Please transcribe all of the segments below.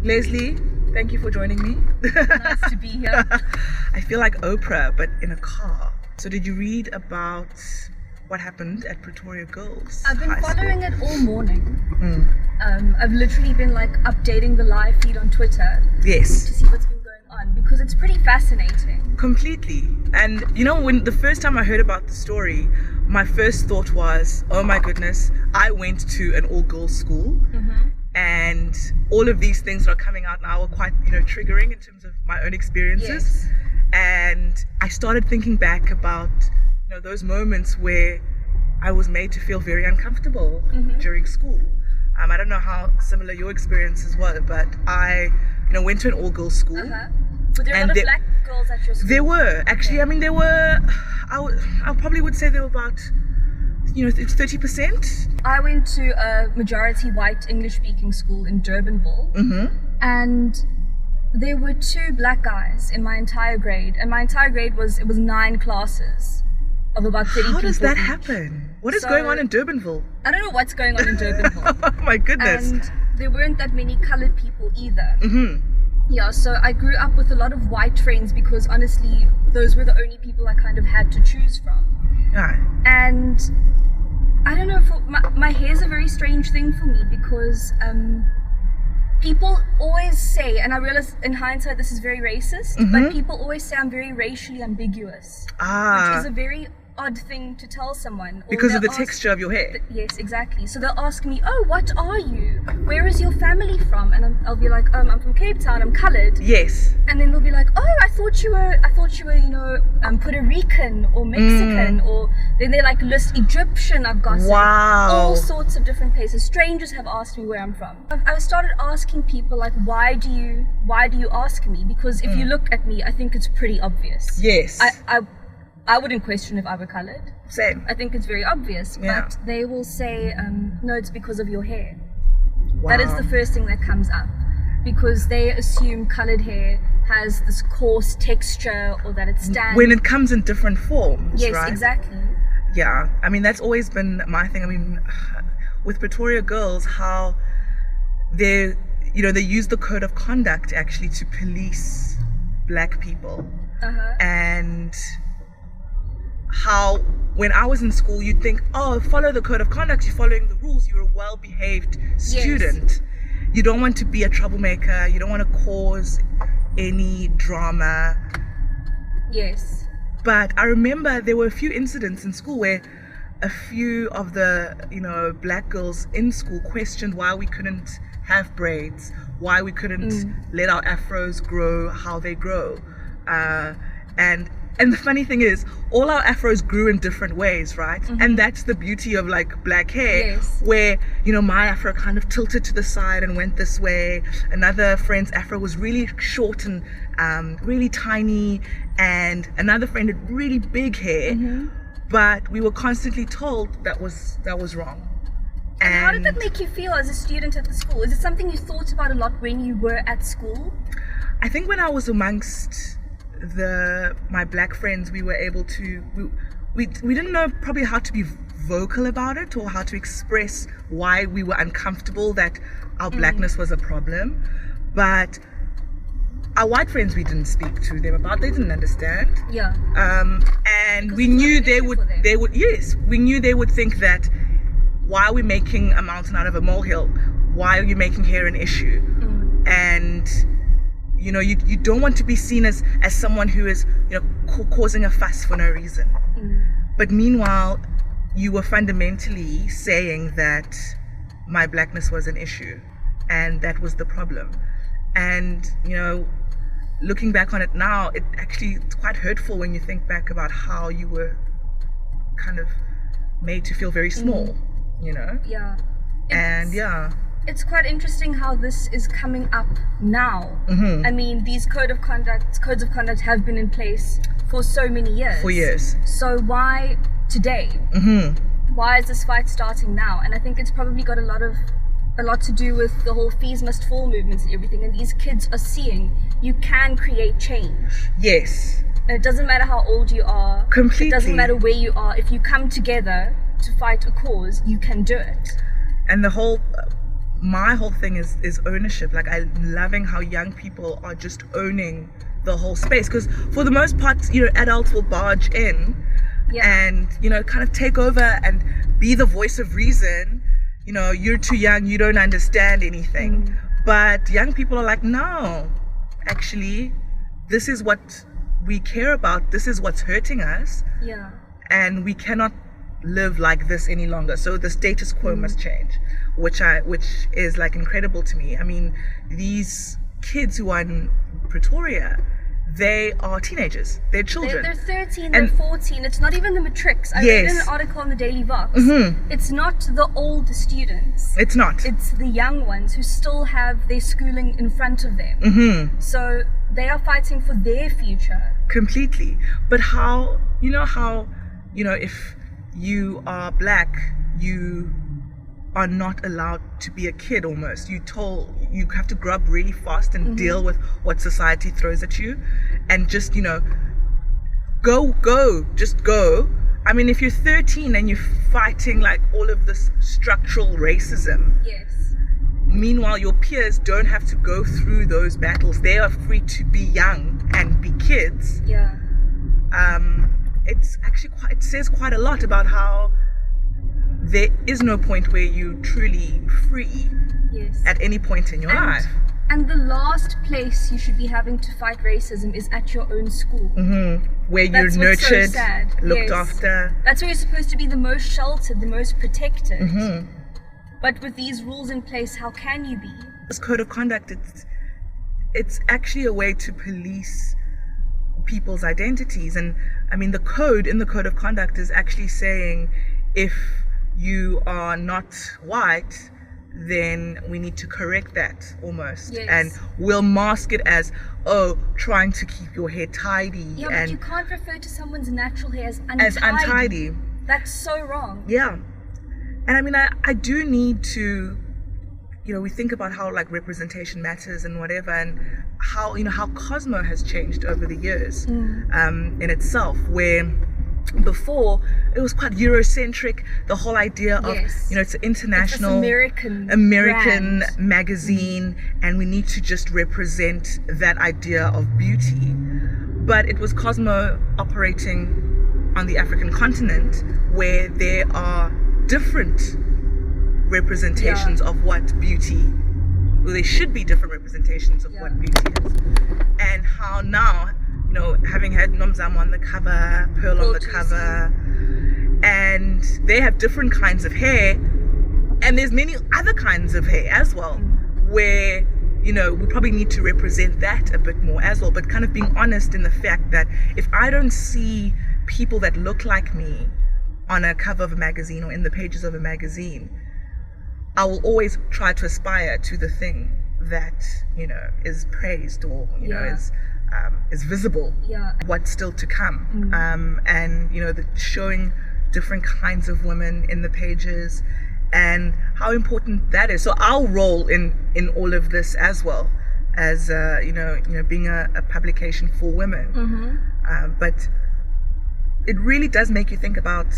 Lesley, thank you for joining me. Nice to be here. I feel like Oprah, but in a car. So did you read about what happened at Pretoria Girls I've been High following School? it all morning. I've literally been updating the live feed on Twitter Yes. to see what's been going on because it's pretty fascinating. Completely. And when the first time I heard about the story, my first thought was, oh my goodness, I went to an all-girls school. And all of these things that are coming out now are quite, triggering in terms of my own experiences. Yes. And I started thinking back about, those moments where I was made to feel very uncomfortable during school. I don't know how similar your experiences were, but I, went to an all-girls school. Were there a lot of black girls at your school? There were, actually. Okay. There were, I probably would say there were about, it's 30%. I went to a majority white English-speaking school in Durbanville, and there were 2 black guys in my entire grade, and my entire grade was 9 classes of about 30 people. How does that each. happen? What is going on in Durbanville? I don't know what's going on in Durbanville. Oh my goodness. And there weren't that many colored people either. Yeah, so I grew up with a lot of white friends because honestly, those were the only people I kind of had to choose from. Yeah. And I don't know, my hair is a very strange thing for me because people always say, and I realize in hindsight this is very racist, but people always say I'm very racially ambiguous, which is a very odd thing to tell someone. Because of the texture of your hair. Yes, exactly. So they'll ask me, oh, what are you? Where is your family from? And I'll be like, I'm from Cape Town, I'm colored. Yes. And then they'll be like, oh, I thought you were, Puerto Rican or Mexican, or then they list Egyptian. I've got all sorts of different places. Strangers have asked me where I'm from. I started asking people why do you ask me? Because if you look at me, I think it's pretty obvious. Yes. I wouldn't question if I were colored. Same. I think it's very obvious, but they will say, no, it's because of your hair. Wow. That is the first thing that comes up, because they assume colored hair has this coarse texture or that it stands. When it comes in different forms, yes, right? exactly. Yeah, that's always been my thing. With Pretoria Girls, how they use the code of conduct actually to police black people. And how when I was in school, you'd think, oh, follow the code of conduct, you're following the rules, you're a well-behaved student. Yes. You don't want to be a troublemaker, you don't want to cause any drama. Yes. But I remember there were a few incidents in school where a few of the, black girls in school questioned why we couldn't have braids, why we couldn't let our afros grow how they grow. And the funny thing is, all our afros grew in different ways, right? And that's the beauty of black hair, where, my afro kind of tilted to the side and went this way. Another friend's afro was really short and really tiny, and another friend had really big hair. But we were constantly told that was wrong. And how did that make you feel as a student at the school? Is it something you thought about a lot when you were at school? I think when I was amongst my black friends, we were able to, we didn't know probably how to be vocal about it or how to express why we were uncomfortable that our blackness was a problem. But our white friends, we didn't speak to them about, they didn't understand. Yeah. And we knew they would think that, why are we making a mountain out of a molehill? Why are you making hair an issue? And you don't want to be seen as someone who is, causing a fuss for no reason. But meanwhile, you were fundamentally saying that my blackness was an issue, and that was the problem. And, looking back on it now, it's quite hurtful when you think back about how you were kind of made to feel very small, Yeah. It's It's quite interesting how this is coming up now. These codes of conduct have been in place for so many years. For years. So why today? Why is this fight starting now? And I think it's probably got a lot to do with the whole fees must fall movements and everything. And these kids are seeing you can create change. Yes. And it doesn't matter how old you are. Completely. It doesn't matter where you are. If you come together to fight a cause, you can do it. And the whole my whole thing is ownership. Like, I'm loving how young people are just owning the whole space, because for the most part, adults will barge in and kind of take over and be the voice of reason. You're too young, you don't understand anything. But young people are like, no, actually, this is what we care about, this is what's hurting us, and we cannot live like this any longer, so the status quo must change, which is like incredible to me. I mean, these kids who are in Pretoria, they are teenagers, they're children. They're 13, they're 14. It's not even the matrics. I read an article on the Daily Vox. It's not the old students. It's not. It's the young ones who still have their schooling in front of them. So they are fighting for their future. Completely. But how, if you are black, you are not allowed to be a kid almost. You have to grow up really fast and deal with what society throws at you, and just, just go. I mean, if you're 13 and you're fighting like all of this structural racism, meanwhile your peers don't have to go through those battles. They are free to be young and be kids. It's actually it says quite a lot about how there is no point where you're truly free at any point in your life. And the last place you should be having to fight racism is at your own school. Where you're nurtured, looked after. That's where you're supposed to be the most sheltered, the most protected. But with these rules in place, how can you be? This code of conduct, it's actually a way to police people's identities. And I mean, in the code of conduct is actually saying, if you are not white, then we need to correct that almost. And we'll mask it as, trying to keep your hair tidy. But you can't refer to someone's natural hair as untidy. That's so wrong. And I mean, I do need to, we think about how like representation matters and whatever, and how, how Cosmo has changed over the years in itself, where before it was quite Eurocentric, the whole idea of, it's an international American magazine, and we need to just represent that idea of beauty. But it was Cosmo operating on the African continent, where there are different representations of what beauty, well, there should be different representations of what beauty is. And how now, having had Nomzamo on the cover, Pearl on the cover, and they have different kinds of hair, and there's many other kinds of hair as well, where, we probably need to represent that a bit more as well, but kind of being honest in the fact that if I don't see people that look like me on a cover of a magazine or in the pages of a magazine, I will always try to aspire to the thing that, is praised or, is visible, what's still to come. And, showing different kinds of women in the pages and how important that is. So our role in all of this as well as, being a publication for women. But it really does make you think about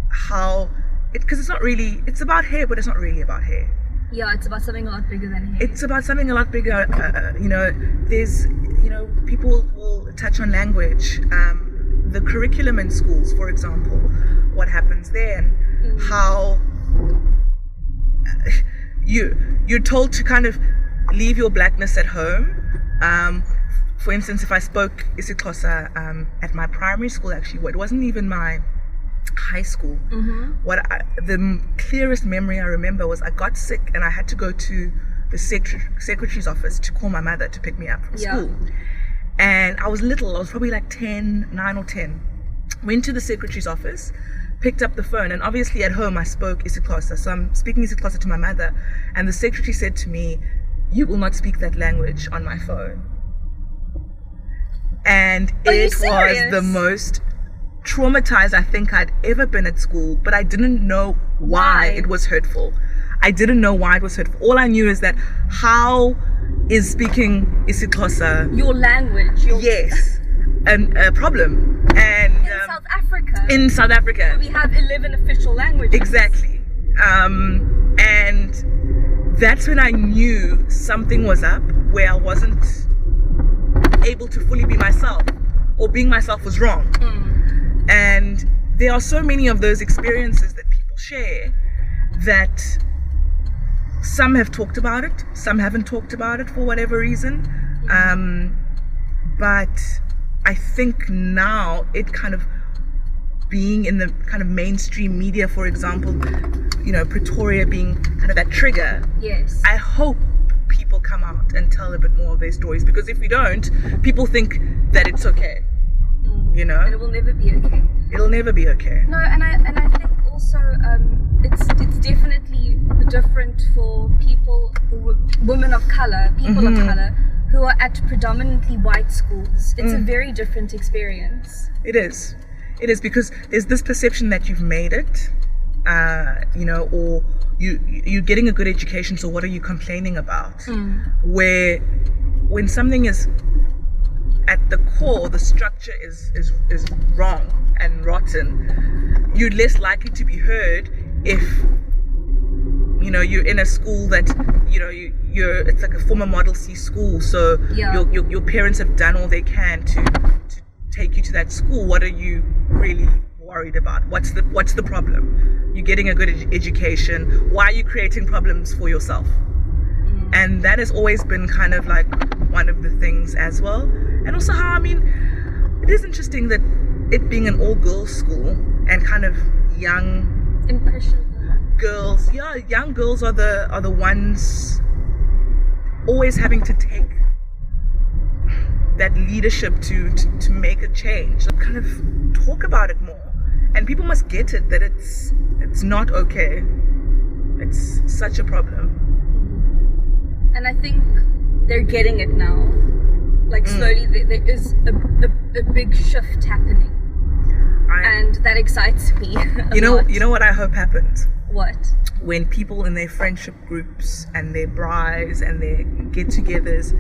how, because it's about hair, but it's not really about hair. It's about something a lot bigger than hair. It's about something a lot bigger. There's, people will touch on language, the curriculum in schools, for example, what happens there, and how you're told to kind of leave your blackness at home. For instance, if I spoke isiXhosa at my primary school, actually, it wasn't even my high school. The clearest memory I remember was I got sick and I had to go to the secretary's office to call my mother to pick me up from school. And I was little, I was probably like 9 or 10. Went to the secretary's office, picked up the phone, and obviously at home I spoke isiXhosa, so I'm speaking isiXhosa to my mother, and the secretary said to me, "You will not speak that language on my phone." And it was the most traumatized I think I'd ever been at school, but I didn't know why it was hurtful. I didn't know why it was hurtful. All I knew is that how is speaking isiXhosa, your language, and a problem. And in South Africa, we have 11 official languages. Exactly. And that's when I knew something was up, where I wasn't able to fully be myself, or being myself was wrong. And there are so many of those experiences that people share that some have talked about it, some haven't talked about it for whatever reason. But I think now it kind of being in the kind of mainstream media, for example, you know, Pretoria being kind of that trigger. Yes. I hope people come out and tell a bit more of their stories, because if we don't, people think that it's okay. You know? And it will never be okay. It'll never be okay. No, and I think also it's definitely different for people, women of color, people of color, who are at predominantly white schools. It's a very different experience. It is. It is, because there's this perception that you've made it, you know, or you're getting a good education, so what are you complaining about? Where when something is at the core, the structure is wrong and rotten, you're less likely to be heard if, you know, you're in a school that, you know, it's like a former Model C school, so your parents have done all they can to take you to that school. What are you really worried about? What's the problem? You're getting a good education. Why are you creating problems for yourself? And that has always been kind of like one of the things as well. And also how, I mean, it is interesting that it being an all-girls school and kind of young, impressionable girls, young girls are the ones always having to take that leadership to make a change. Kind of talk about it more, and people must get it that it's not okay. It's such a problem. And I think they're getting it now. Like slowly, there is a big shift happening, and that excites me. You know what I hope happens? What? When people in their friendship groups and their braais and their get-togethers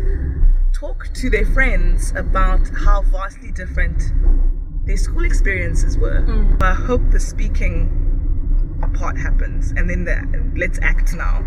talk to their friends about how vastly different their school experiences were. I hope the speaking part happens, and then let's act now.